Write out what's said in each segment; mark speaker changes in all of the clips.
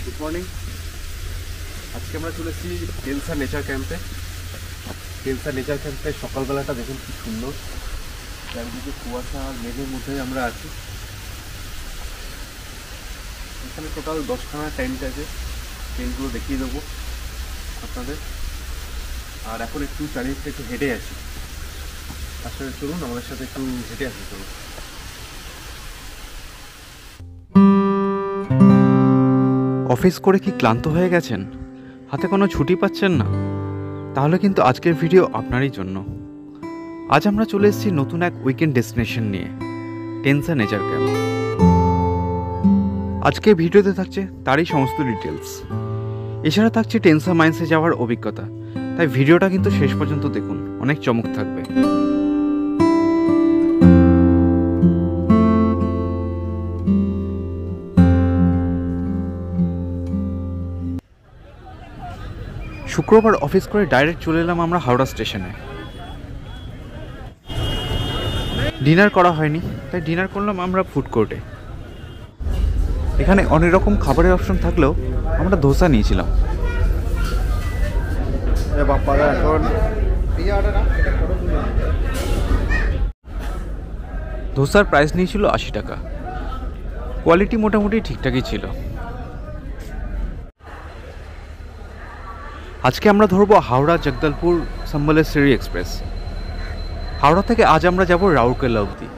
Speaker 1: Good morning. আজকে আমরা চলেছি টেনসা নেচার ক্যাম্পে। টেনসা নেচার ক্যাম্পে সকালবেলাটা দেখুন কি সুন্দর, চারিদিকে কুয়াশা আর মেঘের মধ্যে আমরা আছি। এখানে টোটাল 10খানা টেন্ট আছে, টেন্টগুলো দেখিয়ে দেবো আপনাদের। আর এখন একটু চারিদিকটা একটু হেঁটে আছি, আসলে চলুন আমাদের সাথে একটু হেঁটে আসি। চলুন।
Speaker 2: অফিস করে কি ক্লান্ত হয়ে গেছেন, হাতে কোনো ছুটি পাচ্ছেন না? তাহলে কিন্তু আজকের ভিডিও আপনারই জন্য। আজ আমরা চলে এসেছি নতুন এক উইকেন্ড ডেস্টিনেশন নিয়ে, টেনসা নেচার ক্যাম্প। আজকের ভিডিওতে থাকছে তারই সমস্ত ডিটেলস, এছাড়া থাকছে টেনসা মাইন্সে যাওয়ার অভিজ্ঞতা। তাই ভিডিওটা কিন্তু শেষ পর্যন্ত দেখুন, অনেক চমক থাকবে। শুক্রবার অফিস করে ডাইরেক্ট চলে এলাম আমরা হাওড়া স্টেশনে। ডিনার করা হয়নি, তাই ডিনার করলাম আমরা ফুড কোর্টে। এখানে অনেক রকম খাবারের অপশন থাকলেও আমরা ধোসা নিয়েছিলাম। ধোসার প্রাইস নিয়েছিল 80 টাকা। কোয়ালিটি মোটামুটি ঠিকঠাকই ছিল। আজকে আমরা ধরবো হাওড়া জগদলপুর সম্বলেশ্বরী এক্সপ্রেস। হাওড়া থেকে আজ আমরা যাব রাউরকেলা অবধি।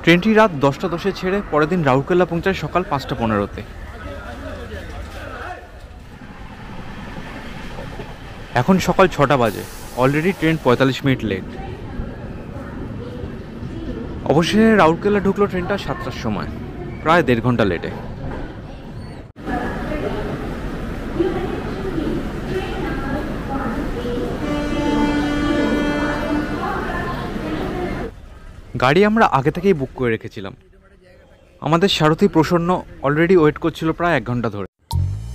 Speaker 2: ট্রেনটি রাত 10টা 10-এ ছেড়ে পরের দিন রাউরকেলা পৌঁছায় সকাল 5টা 15-তে। এখন সকাল 6টা বাজে, অলরেডি ট্রেন 45 মিনিট লেট। অবশেষে রাউরকেলা ঢুকলো ট্রেনটা 7টার সময়, প্রায় 1.5 ঘন্টা লেটে। গাড়ি আমরা আগে থেকেই বুক করে রেখেছিলাম। আমাদের সারথি প্রসন্ন অলরেডি ওয়েট করছিল প্রায় 1 ঘন্টা ধরে।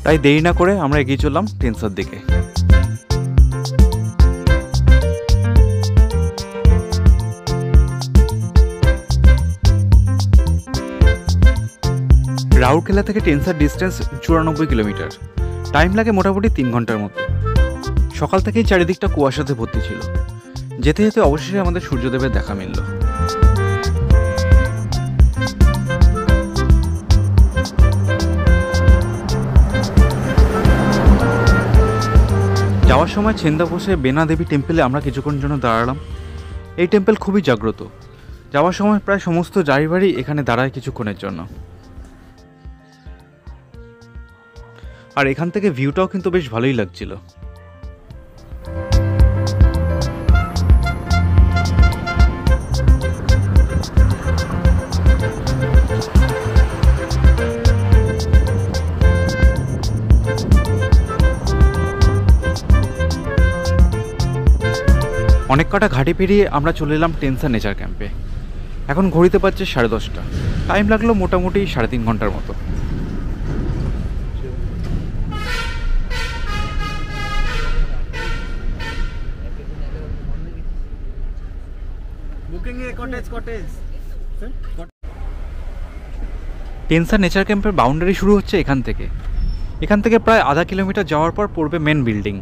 Speaker 2: তাই দেরি না করে আমরা এগিয়ে চললাম টেনসার দিকে। রাউরকেলা থেকে টেনসার ডিস্টেন্স 94 কিলোমিটার। টাইম লাগে মোটামুটি 3 ঘন্টার মতো। সকাল থেকেই চারিদিকটা কুয়াশাতে ভর্তি ছিল। যেতে যেতে অবশেষে আমাদের সূর্যদেবের দেখা মিলল। যাওয়ার সময় ছেন্দা বসে বেনা দেবী টেম্পেলে আমরা কিছুক্ষণের জন্য দাঁড়ালাম। এই টেম্পল খুবই জাগ্রত। যাওয়ার সময় প্রায় সমস্ত ড্রাইভারই এখানে দাঁড়ায় কিছুক্ষণের জন্য। আর এখান থেকে ভিউটাও কিন্তু বেশ ভালোই লাগছিল। অনেক কটা ঘাটি পেরিয়ে আমরা চলে এলাম টেনসা নেচার ক্যাম্পে। এখন ঘড়িতে পাচ্ছে 10:30। টাইম লাগলো মোটামুটি 3.5 ঘন্টার মতো। টেনসা নেচার ক্যাম্পের বাউন্ডারি শুরু হচ্ছে এখান থেকে। এখান থেকে প্রায় আধা কিলোমিটার যাওয়ার পর পড়বে মেন বিল্ডিং।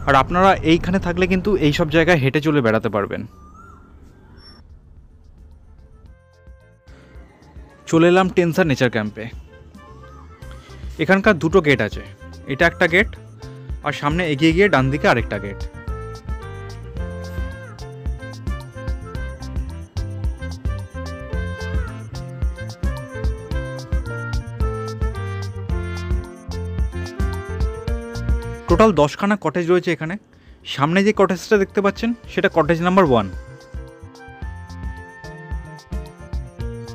Speaker 2: আর আপনারা এইখানে থাকলে কিন্তু এই সব জায়গায় হেঁটে চলে বেড়াতে পারবেন। চলে এলাম টেনসা নেচার ক্যাম্পে। এখানকার 2টো গেট আছে, এটা একটা গেট আর সামনে এগিয়ে গিয়ে ডান দিকে আরেকটা গেট। টোটাল 10খানা কটেজ রয়েছে এখানে। সামনে যে কটেজটা দেখতে পাচ্ছেন সেটা কটেজ নাম্বার 1।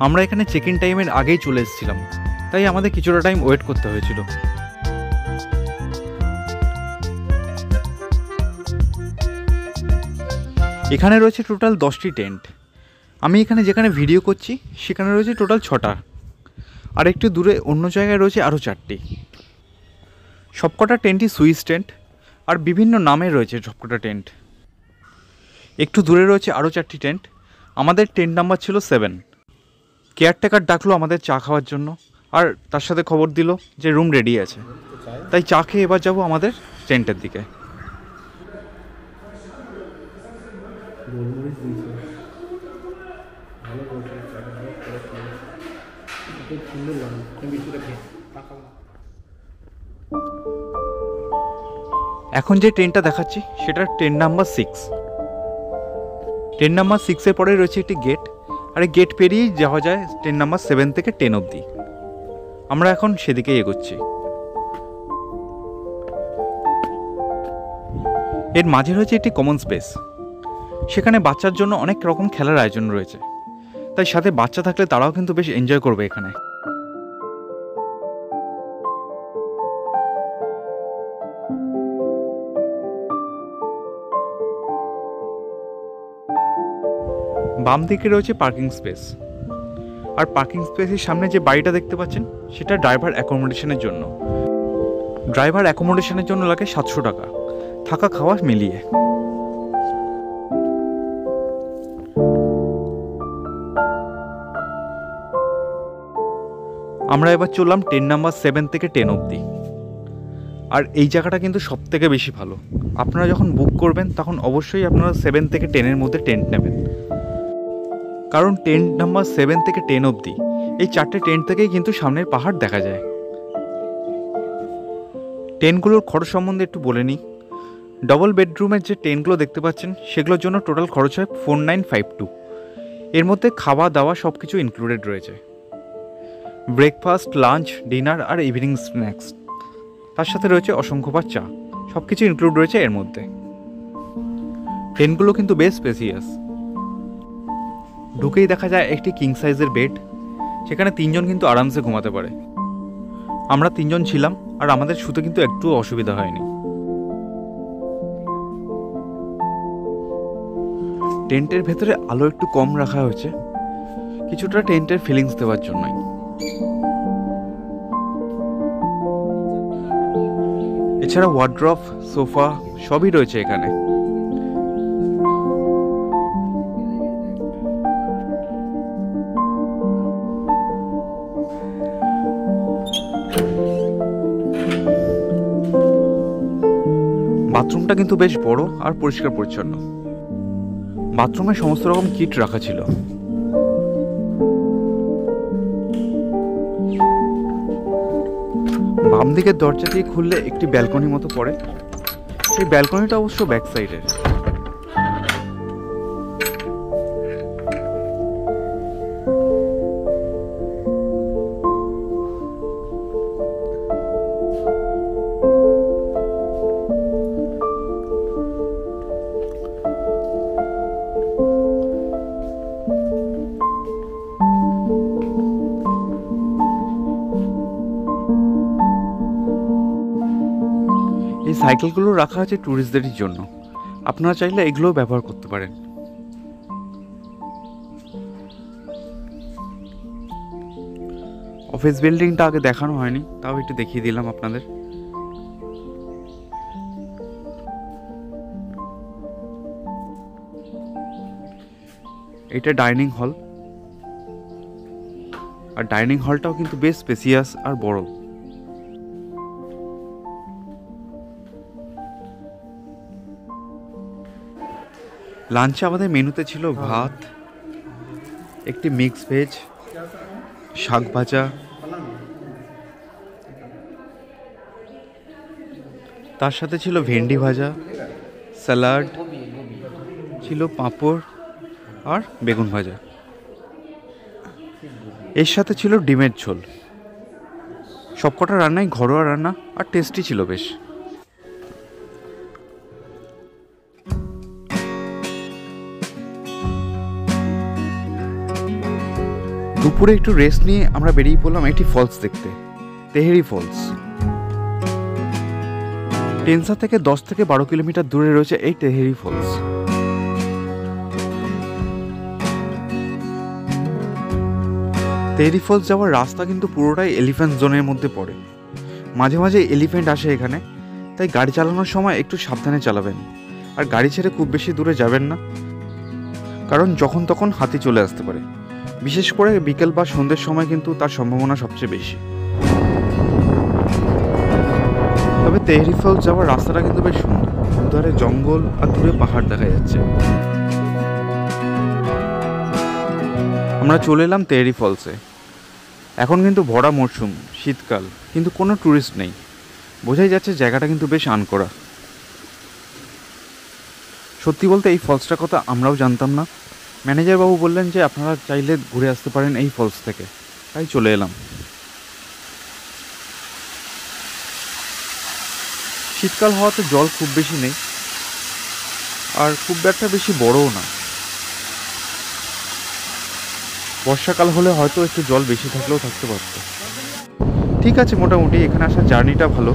Speaker 2: আমরা এখানে চেক ইন টাইমের আগেই চলে এসেছিলাম, তাই আমাদের কিছুটা টাইম ওয়েট করতে হয়েছিল। এখানে রয়েছে টোটাল 10টি টেন্ট। আমি এখানে যেখানে ভিডিও করছি সেখানে রয়েছে টোটাল 6টা, আর একটু দূরে অন্য জায়গায় রয়েছে আরও 4টি। সবকটা টেন্টই সুইস টেন্ট, আর বিভিন্ন নামে রয়েছে সবকটা টেন্ট। একটু দূরে রয়েছে আরও 4টি টেন্ট। আমাদের টেন্ট নাম্বার ছিল 7। কেয়ারটেকার ডাকলো আমাদের চা খাওয়ার জন্য, আর তার সাথে খবর দিল যে রুম রেডি আছে। তাই চা খেয়ে এবার যাবো আমাদের টেন্টের দিকে। এখন যে ট্রেনটা দেখাচ্ছি সেটা ট্রেন নাম্বার 6। ট্রেন নাম্বার 6-এর পরে রয়েছে একটি গেট, আর এই গেট পেরিয়েই যাওয়া যায় ট্রেন নাম্বার 7 থেকে 10 অবধি। আমরা এখন সেদিকেই এগোচ্ছি। এর মাঝে রয়েছে একটি কমন স্পেস, সেখানে বাচ্চার জন্য অনেক রকম খেলার আয়োজন রয়েছে, তাই সাথে বাচ্চা থাকলে তারাও কিন্তু বেশ এনজয় করবে এখানে। বাম দিকে রয়েছে পার্কিং স্পেস, আর পার্কিং স্পেসের সামনে যে বাড়িটা দেখতে পাচ্ছেন সেটা ড্রাইভার অ্যাকোমোডেশনের জন্য। ড্রাইভার অ্যাকোমোডেশনের জন্য লাগে 700 টাকা, থাকা খাওয়া মিলিয়ে। আমরা এবার চললাম ট্রেন নাম্বার 7 থেকে 10 অবধি। আর এই জায়গাটা কিন্তু সব থেকে বেশি ভালো। আপনারা যখন বুক করবেন তখন অবশ্যই আপনারা 7 থেকে 10-এর মধ্যে টেন্ট নেবেন, কারণ টেন্ট নাম্বার 7 থেকে 10 অবধি এই 4টে টেন্ট থেকেই কিন্তু সামনের পাহাড় দেখা যায়। টেন্টগুলোর খরচ সম্বন্ধে একটু বলে নিই। ডবল বেডরুমের যে টেন্টগুলো দেখতে পাচ্ছেন সেগুলোর জন্য টোটাল খরচ হয় 4952। এর মধ্যে খাওয়া দাওয়া সব কিছু ইনক্লুডেড রয়েছে, ব্রেকফাস্ট, লাঞ্চ, ডিনার আর ইভিনিং স্ন্যাক্স। তার সাথে রয়েছে অসংখ্যবার চা, সব কিছু ইনক্লুড রয়েছে এর মধ্যে। টেন্টগুলো কিন্তু বেশ স্পেসিয়াস। ঢুকেই দেখা যায় একটি কিং সাইজের বেড, সেখানে 3 জন কিন্তু আরামসে ঘুমাতে পারে। আমরা 3 জন ছিলাম, আর আমাদের শুতে কিন্তু একটু অসুবিধা হয়নি। টেন্টের ভেতরে আলো একটু কম রাখা হয়েছে, কিছুটা টেন্টের ফিলিংস দেওয়ার জন্যই। এছাড়া ওয়ার্ড্রপ, সোফা সবই রয়েছে এখানে। বাথরুমটা কিন্তু বেশ বড় আর পরিষ্কার পরিচ্ছন্ন। বাথরুমে সমস্ত রকম কিট রাখা ছিল। বাম দিকের দরজা দিয়ে খুললে একটি ব্যালকনি মতো পড়ে। সেই ব্যালকনিটা অবশ্য ব্যাক সাইডের। এই সাইকেলগুলো রাখা আছে ট্যুরিস্টদের জন্য, আপনারা চাইলে এগুলো ব্যবহার করতে পারেন। অফিস বিল্ডিংটা আগে দেখানো হয়নি, তাও একটু দেখিয়ে দিলাম আপনাদের। এটা ডাইনিং হল, আর ডাইনিং হলটাও কিন্তু বেশ স্পেসিয়াস আর বড়। লাঞ্চে আমাদের মেনুতে ছিল ভাত, একটি মিক্স ভেজ, শাক ভাজা, তার সাথে ছিল ভেন্ডি ভাজা, স্যালাড, ছিল পাঁপড় আর বেগুন ভাজা। এর সাথে ছিল ডিমের ঝোল। সবকটা রান্নাই ঘরোয়া রান্না আর টেস্টি ছিল বেশ। দুপুরে একটু রেস্ট নিয়ে আমরা বেরিয়ে পড়লাম একটি ফলস দেখতে, তেহেরি ফলস। টেনসা থেকে 10 থেকে 12 কিলোমিটার দূরে রয়েছে এই তেহেরি ফলস। তেহেরি ফলস যাওয়ার রাস্তা কিন্তু পুরোটাই এলিফ্যান্ট জোনের মধ্যে পড়ে। মাঝে মাঝে এলিফ্যান্ট আসে এখানে, তাই গাড়ি চালানোর সময় একটু সাবধানে চালাবেন, আর গাড়ি ছেড়ে খুব বেশি দূরে যাবেন না, কারণ যখন তখন হাতি চলে আসতে পারে। বিশেষ করে বিকেল বা সন্ধ্যের সময় কিন্তু তার সম্ভাবনা সবচেয়ে বেশি। তবে তেহরি ফলস যাওয়ার রাস্তাটা কিন্তু বেশ সুন্দর, দুধারে জঙ্গল আর দূরে পাহাড় দেখা যাচ্ছে। আমরা চলে এলাম তেহরি ফলসে। এখন কিন্তু ভরা মরশুম, শীতকাল, কিন্তু কোনো ট্যুরিস্ট নেই। বোঝাই যাচ্ছে জায়গাটা কিন্তু বেশ আনকরা। সত্যি বলতে এই ফলসটার কথা আমরাও জানতাম না। ম্যানেজার বাবু বললেন যে আপনারা চাইলে ঘুরে আসতে পারেন এই ফলস থেকে, তাই চলে এলাম। শীতকাল হওয়াতে জল খুব বেশি নেই, আর খুব একটা বেশি বড়ও না। বর্ষাকাল হলে হয়তো একটু জল বেশি থাকলেও থাকতে পারত। ঠিক আছে, মোটামুটি এখানে আসার জার্নিটা ভালো।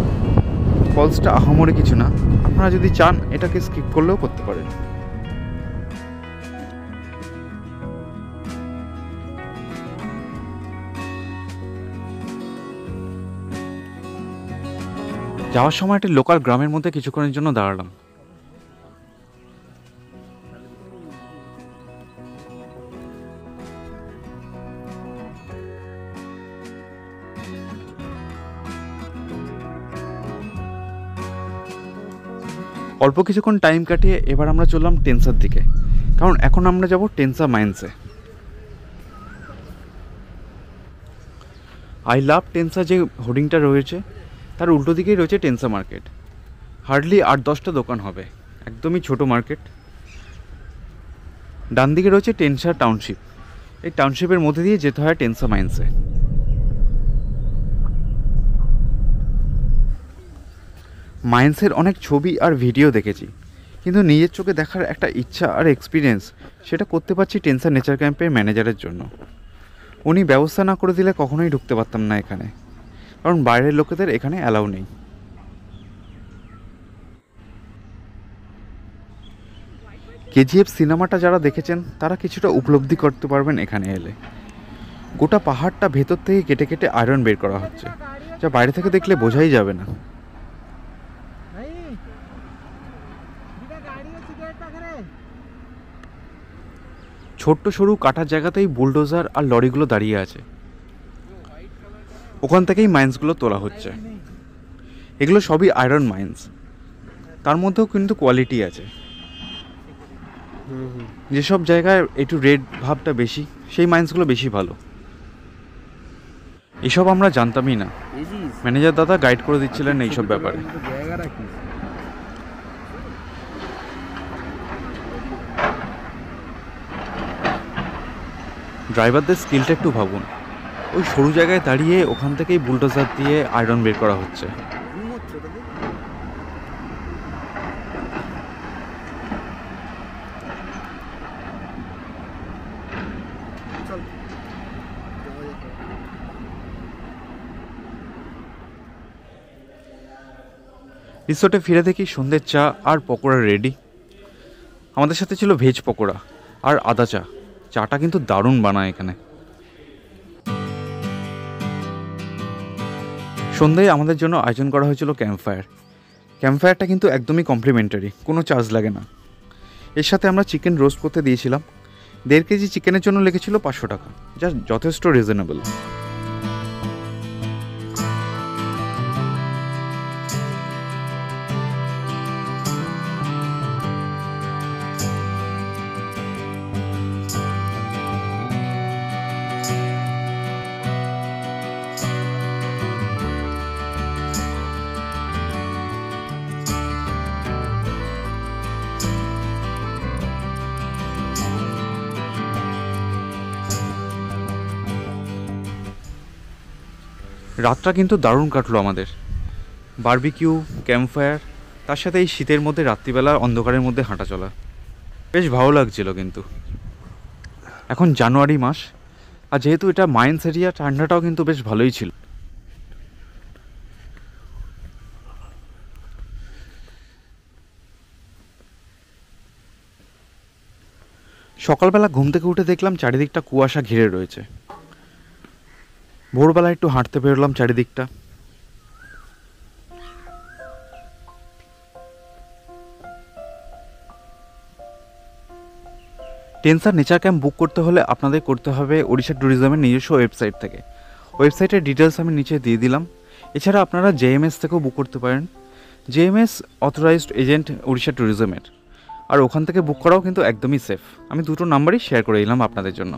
Speaker 2: ফলসটা আহামরি কিছু না, আপনারা যদি চান এটাকে স্কিপ করলেও করতে পারেন। যাওয়ার সময় একটা লোকাল গ্রামের মধ্যে কিছুক্ষণের জন্য দাঁড়ালাম। অল্প কিছুক্ষণ টাইম কাটিয়ে এবার আমরা চললাম টেনসার দিকে, কারণ এখন আমরা যাব টেনসা মাইন্সে। আই লাভ টেনসা যে হোর্ডিংটা রয়েছে তার উল্টো দিকেই রয়েছে টেনসা মার্কেট। হার্ডলি 8-10টা দোকান হবে, একদমই ছোট মার্কেট। ডান দিকে রয়েছে টেনসা টাউনশিপ। এই টাউনশিপের মধ্যে দিয়ে যেতে হয় টেনসা মাইন্সে। মাইন্সের অনেক ছবি আর ভিডিও দেখেছি, কিন্তু নিজের চোখে দেখার একটা ইচ্ছা আর এক্সপিরিয়েন্স সেটা করতে পারছি টেনসা নেচার ক্যাম্পের ম্যানেজারের জন্য। উনি ব্যবস্থা না করে দিলে কখনোই ঢুকতে পারতাম না এখানে, কারণ বাইরের লোকেদের এখানে অ্যালাউ নেই। কেজিএফ সিনেমাটা যারা দেখেছেন তারা কিছুটা উপলব্ধি করতে পারবেন এখানে এলে। গোটা পাহাড়টা ভেতর থেকে কেটে কেটে আয়রন বের করা হচ্ছে, যা বাইরে থেকে দেখলে বোঝাই যাবে না। ছোট্ট সরু কাটার জায়গাতেই বুলডোজার আর লরিগুলো দাঁড়িয়ে আছে, ওখান থেকেই মাইন্সগুলো তোলা হচ্ছে। এগুলো সবই আয়রন মাইন্স, তার মধ্যেও কিন্তু কোয়ালিটি আছে। যেসব জায়গায় একটু রেড ভাবটা বেশি, সেই মাইন্সগুলো বেশি ভালো। এসব আমরা জানতামই না, ম্যানেজার দাদা গাইড করে দিচ্ছিলেন এইসব ব্যাপারে। ড্রাইভারদের স্কিলটা একটু ভাবুন, ওই সরু জায়গায় দাঁড়িয়ে ওখান থেকেই বুলডোজার দিয়ে আয়রন বের করা হচ্ছে। রিসোর্টে ফিরে দেখি সন্ধ্যের চা আর পকোড়া রেডি। আমাদের সাথে ছিল ভেজ পকোড়া আর আদা চা। চাটা কিন্তু দারুণ বানায় এখানে। সন্ধ্যায় আমাদের জন্য আয়োজন করা হয়েছিল ক্যাম্পফায়ার। ক্যাম্পফায়ারটা কিন্তু একদমই কমপ্লিমেন্টারি, কোনো চার্জ লাগে না। এর সাথে আমরা চিকেন রোস্ট করতে দিয়েছিলাম। 1.5 কেজি চিকেনের জন্য লেগেছিল 500 টাকা, যা যথেষ্ট রিজনেবল। রাতটা কিন্তু দারুণ কাটলো আমাদের। বারবিকিউ, ক্যাম্পফায়ার, তার সাথে এই শীতের মধ্যে রাত্রিবেলা অন্ধকারের মধ্যে হাঁটা চলা বেশ ভালো লাগছিল। কিন্তু এখন জানুয়ারি মাস, আর যেহেতু এটা মাইন্স এরিয়া, ঠান্ডাটাও কিন্তু বেশ ভালোই ছিল। সকালবেলা ঘুম থেকে উঠে দেখলাম চারিদিকটা কুয়াশা ঘিরে রয়েছে। ভোরবেলা একটু হাঁটতে বেরোলাম চারিদিকটা। টেন্সার নেচার ক্যাম্প বুক করতে হলে আপনাদের করতে হবে ওড়িশা ট্যুরিজমের নিজস্ব ওয়েবসাইট থেকে। ওয়েবসাইটের ডিটেলস আমি নিচে দিয়ে দিলাম। এছাড়া আপনারা জেএমএস থেকেও বুক করতে পারেন। জেএমএস অথরাইজড এজেন্ট ওড়িশা ট্যুরিজমের, আর ওখান থেকে বুক করাও কিন্তু একদমই সেফ। আমি দুটো নাম্বারই শেয়ার করে দিলাম আপনাদের জন্য।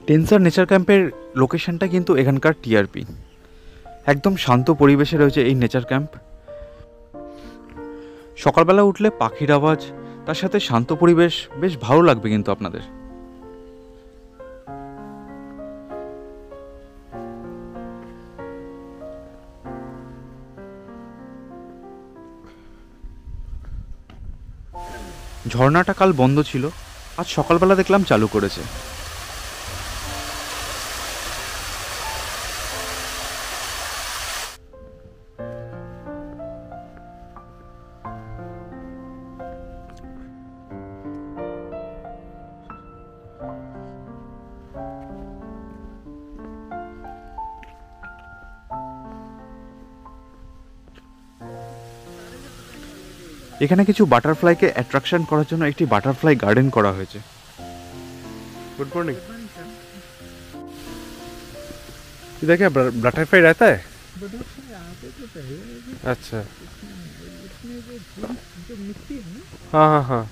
Speaker 2: টেন্সার নেচার ক্যাম্পের লোকেশনটা কিন্তু এখানকার টিআরপি। একদম শান্ত পরিবেশে রয়েছে এই নেচার ক্যাম্প। সকালবেলা উঠলে পাখির আওয়াজ, তার সাথে শান্ত পরিবেশ, বেশ ভালো লাগবে কিন্তু আপনাদের। ঝর্ণাটা কাল বন্ধ ছিল, আজ সকালবেলা দেখলাম চালু করেছে। এখানে কিছু বাটারফ্লাইকে অ্যাট্রাকশন করার জন্য একটি বাটারফ্লাই গার্ডেন করা হয়েছে।
Speaker 1: Good morning. इधर क्या बटरफ्लाई रहता है? अच्छा,
Speaker 3: इसमें जो मिट्टी है ना,
Speaker 1: हाँ हाँ हाँ,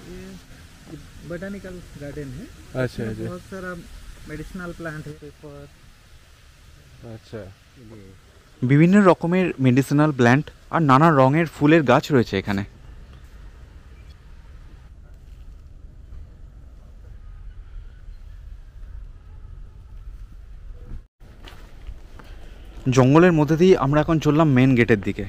Speaker 3: ये बोटानिकल गार्डन है।
Speaker 1: अच्छा
Speaker 3: इसमें
Speaker 1: अच्छा
Speaker 3: बहुत सारा मेडिसिनल प्लांट है, पेपर।
Speaker 1: अच्छा।
Speaker 2: বিভিন্ন রকমের মেডিসিনাল প্ল্যান্ট আর নানা রঙের ফুলের গাছ রয়েছে এখানে। জঙ্গলের মধ্যে দিয়ে আমরা এখন চললাম মেন গেটের দিকে।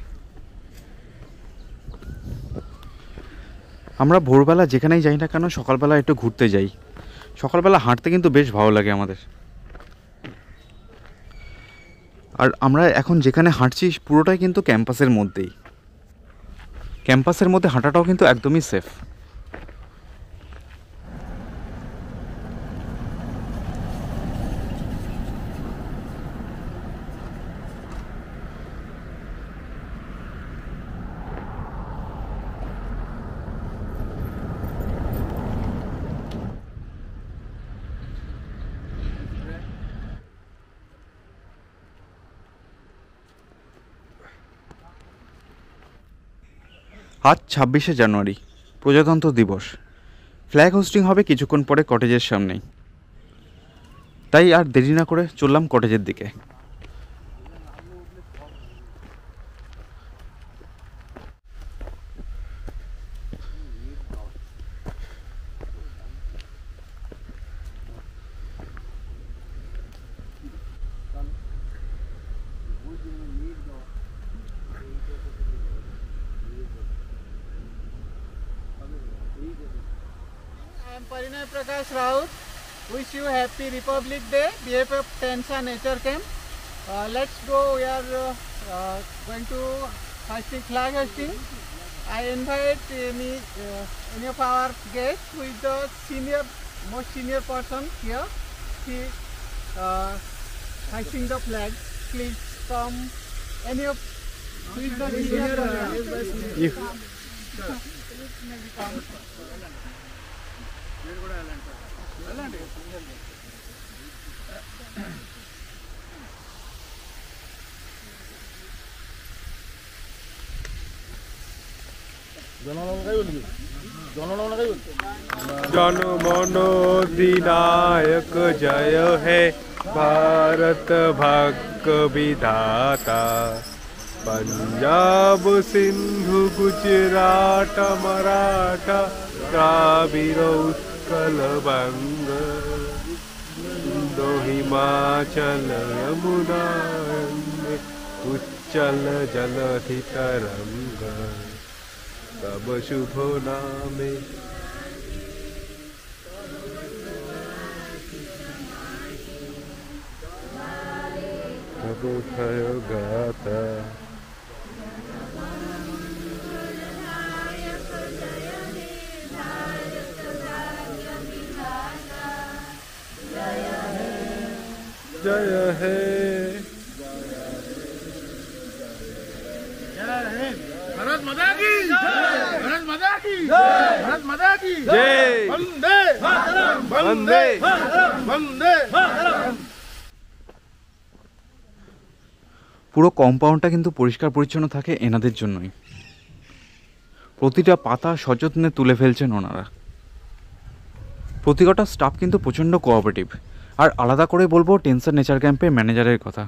Speaker 2: আমরা ভোরবেলা যেখানেই যাই না কেন সকালবেলা একটু ঘুরতে যাই। সকালবেলা হাঁটতে কিন্তু বেশ ভালো লাগে আমাদের। আর আমরা এখন যেখানে হাঁটছি পুরোটাই কিন্তু ক্যাম্পাসের মধ্যেই। ক্যাম্পাসের মধ্যে হাঁটাটাও কিন্তু একদমই সেফ। আজ 26শে জানুয়ারি, প্রজাতন্ত্র দিবস। ফ্ল্যাগ হোস্টিং হবে কিছুক্ষণ পরে কটেজের সামনেই। তাই আর দেরি না করে চললাম কটেজের দিকে।
Speaker 3: I am Parinay Prakash Raut. Wish you happy Republic Day. BFF Tensa Nature Camp. Let's go. We are going to hoisting flag hosting. I invite any of our guests who is the most senior person here. He hoisting the flag. Please come. Any of who is the senior?
Speaker 1: जनमन अधिनायक जय है भारत भाग्य विधाता। पंजाब सिंधु गुजरात मराठा द्राविड़ उत्कल बंग हिमाचल यमुना उच्चल जलधि तरंग तब शुभ नामे। কোথায় গাতা। জয় হে
Speaker 4: भारत माता की जय, भारत माता की जय, भारत माता की
Speaker 1: जय।
Speaker 4: वंदे मातरम, वंदे मातरम, वंदे मातरम।
Speaker 2: পুরো কম্পাউন্ডটা কিন্তু পরিষ্কার পরিচ্ছন্ন থাকে এনাদের জন্যই। প্রতিটা পাতা সযত্নে তুলে ফেলছেন ওনারা। প্রতিটা স্টাফ কিন্তু প্রচণ্ড কোঅপারেটিভ। আর আলাদা করে বলবো টেনসার নেচার ক্যাম্পের ম্যানেজারের কথা।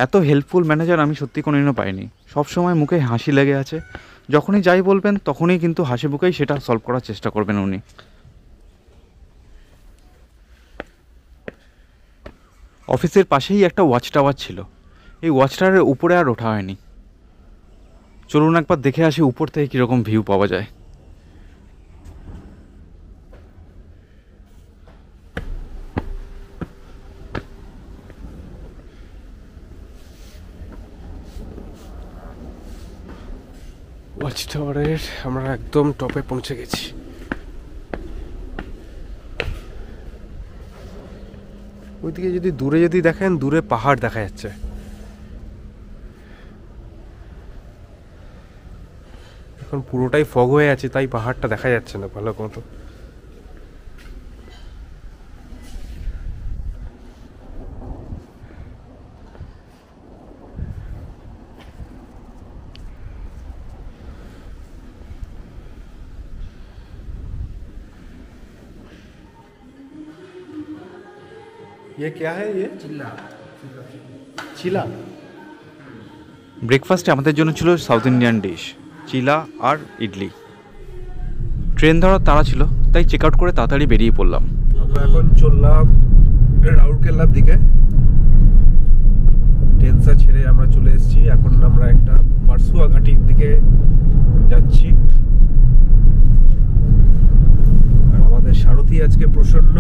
Speaker 2: এত হেল্পফুল ম্যানেজার আমি সত্যি কোনোদিনও পাইনি। সবসময় মুখে হাসি লেগে আছে, যখনই যাই বলবেন তখনই কিন্তু হাসি মুখেই সেটা সলভ করার চেষ্টা করবেন উনি। অফিসের পাশেই একটা ওয়াচ টাওয়ার ছিল, এই ওয়াচ টাওয়ারের উপরে আর ওঠা হয়নি। চলুন একবার দেখে আসি উপর থেকে কীরকম ভিউ পাওয়া যায়।
Speaker 1: ওয়াচ টাওয়ারের আমরা একদম টপে পৌঁছে গেছি। ওইদিকে যদি দূরে যদি দেখেন, দূরে পাহাড় দেখা যাচ্ছে। এখন পুরোটাই ফগ হয়ে আছে, তাই পাহাড়টা দেখা যাচ্ছে না ভালো মতো। ये क्या है? ये চিলা।
Speaker 2: ব্রেকফাস্টে আমাদের জন্য ছিল সাউথ ইন্ডিয়ান ডিশ, চিলা আর ইডলি। ট্রেন ধরার তাড়া ছিল, তাই চেক আউট করে তাড়াতাড়ি বেরিয়ে পড়লাম।
Speaker 1: আমরা এখন চললাম রাউরকেল্লার দিকে। টেনসা ছেড়ে আমরা চলে এসেছি, এখন আমরা একটা বারসুয়া ঘাটির দিকে যাচ্ছি। আর আমাদের সারথি আজকে প্রসন্ন।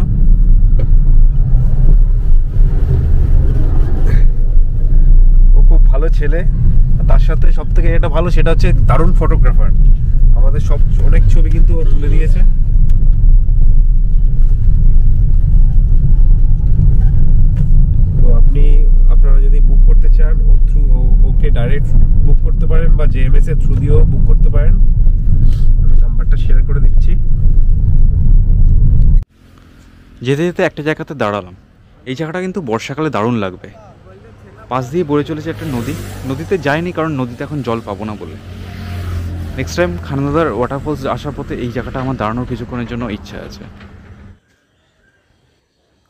Speaker 1: ও খুব ভালো ছেলে, তার সাথে সব থেকে যেটা ভালো সেটা হচ্ছে দারুণ ফটোগ্রাফার। আমাদের সব অনেক ছবি কিন্তু ও তুলে নিয়েছে। তো আপনারা যদি বুক করতে চান ওর থ্রু, ওকে ডাইরেক্ট বুক করতে পারেন বা জেএমএস এর থ্রু দিয়েও বুক করতে পারেন। আমি নাম্বারটা শেয়ার করে দিচ্ছি।
Speaker 2: যেতে যেতে একটা জায়গাতে দাঁড়ালাম। এই জায়গাটা কিন্তু বর্ষাকালে দারুণ লাগবে। পাশ দিয়ে বয়ে চলেছে একটা নদী। নদীতে যাইনি কারণ নদীতে এখন জল পাবো না বলে। নেক্সট টাইম খানাদার ওয়াটারফলস আসার পথে এই জায়গাটা আমার দাঁড়ানোর কিছুক্ষণের জন্য ইচ্ছা আছে।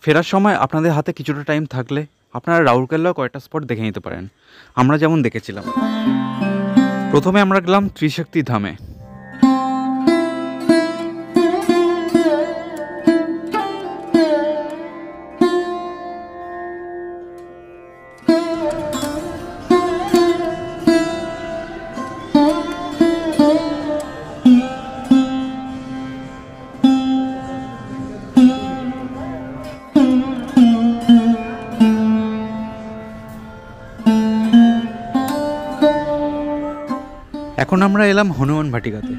Speaker 2: ফেরার সময় আপনাদের হাতে কিছুটা টাইম থাকলে আপনারা রাউরকেল্লাও কয়েকটা স্পট দেখে নিতে পারেন, আমরা যেমন দেখেছিলাম। প্রথমে আমরা গেলাম ত্রিশক্তি ধামে। এখন আমরা এলাম হনুমান ভাটিকাতে।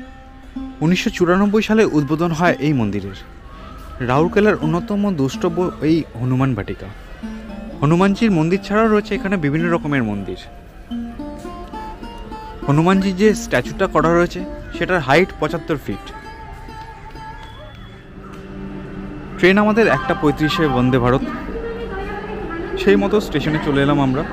Speaker 2: 1994 সালে উদ্বোধন হয় এই মন্দিরের। রাউরকেলার অন্যতম দ্রষ্টব্য এই হনুমান ভাটিকা। হনুমানজির মন্দির ছাড়াও রয়েছে এখানে বিভিন্ন রকমের মন্দির। হনুমানজির যে স্ট্যাচুটা করা রয়েছে সেটার হাইট 75 ফিট। ট্রেন আমাদের 1:35 বন্দে ভারত। সেই মতো স্টেশনে চলে এলাম আমরা।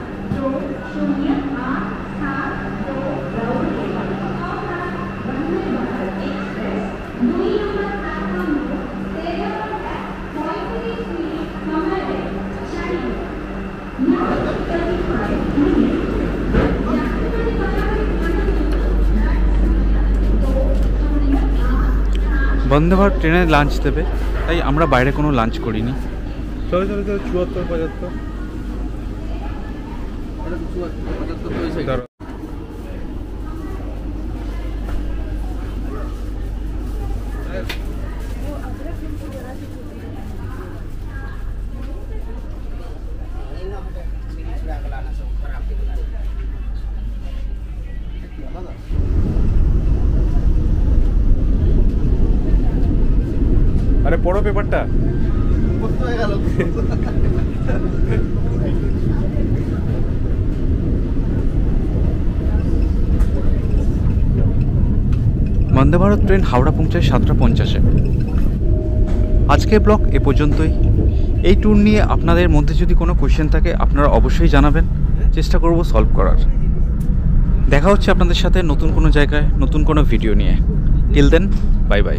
Speaker 2: বন্দে ভারত ট্রেনে লাঞ্চ দেবে, তাই আমরা বাইরে কোনো লাঞ্চ করিনি।
Speaker 1: চলো চলো চলো, 74 75। পড়ো পেপারটা।
Speaker 3: হয়ে গেল।
Speaker 2: বন্দে ভারত ট্রেন হাওড়া পৌঁছায় 7:50-এ। আজকের ব্লগ এ পর্যন্তই। এই ট্যুর নিয়ে আপনাদের মধ্যে যদি কোনো কোয়েশ্চেন থাকে আপনারা অবশ্যই জানাবেন, চেষ্টা করব সলভ করার। দেখা হচ্ছে আপনাদের সাথে নতুন কোনো জায়গায় নতুন কোনো ভিডিও নিয়ে। Till then, bye by.